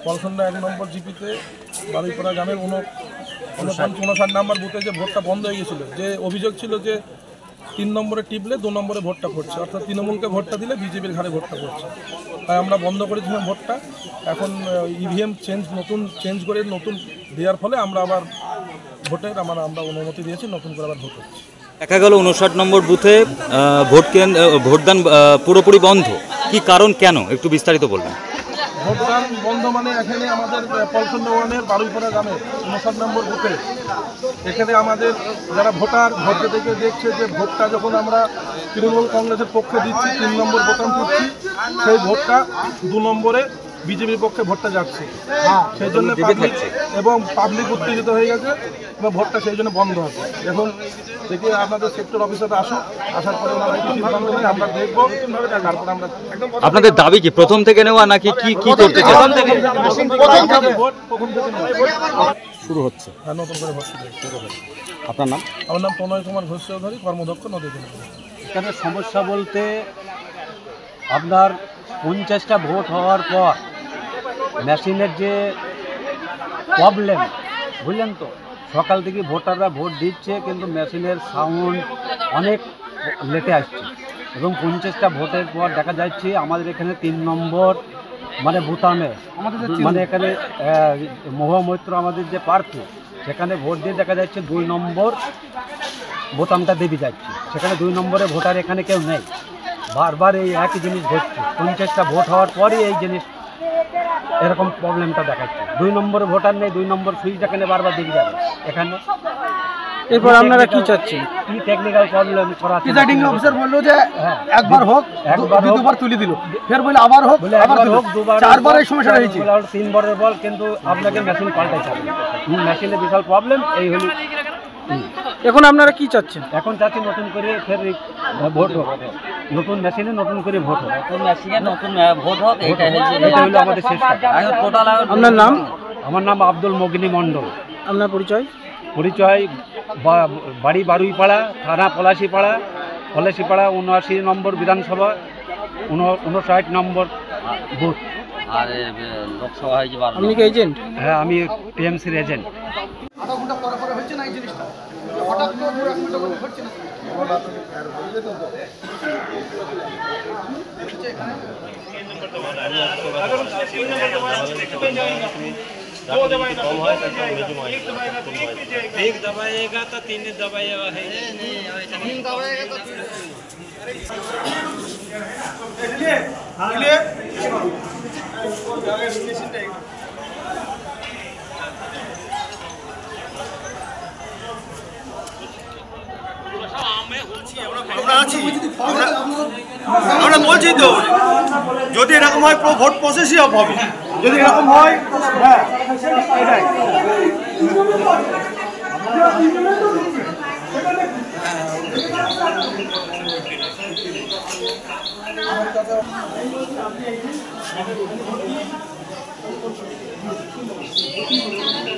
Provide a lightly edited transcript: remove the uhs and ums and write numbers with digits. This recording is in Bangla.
কলসন্ডা 1 নম্বর জিপিতে বারুইপাড়া গ্রামের 59 নম্বর বুথে যে ভোটটা বন্ধ হয়ে গেছিলো, যে অভিযোগ ছিল যে 3 নম্বরে টিপলে 2 নম্বরে ভোটটা পড়ছে, অর্থাৎ তৃণমূলকে ভোটটা দিলে বিজেপির ঘাড়ে ভোটটা পড়ছে। তাই আমরা বন্ধ করেছিলাম ভোটটা। এখন ইভিএম নতুন চেঞ্জ করে নতুন দেওয়ার ফলে আমরা আবার ভোটের আমরা অনুমতি দিয়েছি, নতুন করে আবার ভোট হচ্ছে। দেখা গেল 59 নম্বর বুথে ভোটদান পুরোপুরি বন্ধ, কি কারণ, কেন একটু বিস্তারিত বলবেন? ভোটদান বন্ধ মানে এখানে আমাদের কলসন্ডা ওয়ানের বারুইপাড়া গ্রামে 59 নম্বর বুথে এখানে আমাদের যারা ভোটার ভোট থেকে দেখছে যে ভোটটা যখন আমরা তৃণমূল কংগ্রেসের পক্ষে দিচ্ছি, 3 নম্বর বোতাম দিচ্ছি, সেই ভোটটা 2 নম্বরে বিজেপির পক্ষে ভোটটা যাচ্ছে। সেই জন্য পাবলিক উত্তেজিত হয়ে গেছে এবং ভোটটা সেই জন্য বন্ধ হবে। এখন দেখি আপনাদের সেক্টর অফিসাররা আসার পরে আমরা দেখবো, তারপর আমরা। আপনাদের দাবি কি প্রথম থেকে নেওয়া নাকি কি করতে চান? শুরু হচ্ছে, হ্যাঁ, নতুন করে ভোট শুরু হবে। আপনার নাম? আমার নাম প্রণয় কুমার ঘোষ চৌধুরী, কর্মদক্ষ নদী। এখানে সমস্যা বলতে আপনার 50টা ভোট হওয়ার পর মেশিনের যে প্রবলেম, বুঝলেন তো, সকাল থেকে ভোটাররা ভোট দিচ্ছে কিন্তু মেশিনের সাউন্ড অনেক লেটে আসছে এবং 50টা ভোটের পর দেখা যাচ্ছে আমাদের এখানে 3 নম্বর মানে বুতামে মানে এখানে মহুয়া মৈত্র আমাদের যে প্রার্থী, সেখানে ভোট দিয়ে দেখা যাচ্ছে 2 নম্বর বোতামটা দেবে যাচ্ছে, সেখানে 2 নম্বরে ভোটার এখানে কেউ নেই। বারবার এই একই জিনিস ঘটছে, 50টা ভোট হওয়ার পরই এই জিনিস এরকম প্রবলেমটা দেখাচ্ছে। 2 নম্বরে ভোটার নেই, 2 নম্বর সুইচটা এখানে বারবার দেখে যাবে এখানে। এরপর আপনারা কি চাচ্ছেন? কি টেকনিক্যাল প্রবলেম করা আছে? প্রিসাইডিং অফিসার বললো যে একবার হোক, দুবার তুলে দিল, ফের বলে আবার হোক, দুবার, 4বার এই সমস্যা হয়েছে, 3বারের বল, কিন্তু আপনাকে মেশিন পাল্টাইতে হবে। মেশিনে বিশাল প্রবলেম এই হলো। এখন আপনারা কি চাচ্ছেন? এখন চাচ্ছি নতুন করে ফের ভোট হোক, নতুন মেশিনে নতুন করে ভোট হোক, নতুন মেশিনে নতুন ভোট হোক, এটা হলো আমাদের শেষ। আপনার নাম? আমার নাম আব্দুল মগিনী মণ্ডল। আপনার পরিচয়? বাড়ি বারুইপাড়া, থানা পলাশিপাড়া, 79 নম্বর বিধানসভা, 59 নম্বর বুথ। আর লোকসভা হয়েছে। আপনি কি এজেন্ট? হ্যাঁ, আমি টিএমসির এজেন্ট। আধা ঘন্টা পরে হচ্ছে না এই জিনিসটা, হঠাৎ করে 2 ঘন্টা করে হচ্ছে না। एक दबाएगा तो 3 दबाएगा है, 3 दबाएगा तो 3। আমরা বলছি তো, যদি এরকম হয় ভোট প্রসেসই হবে, যদি এরকম হয়, হ্যাঁ এটাই। আমার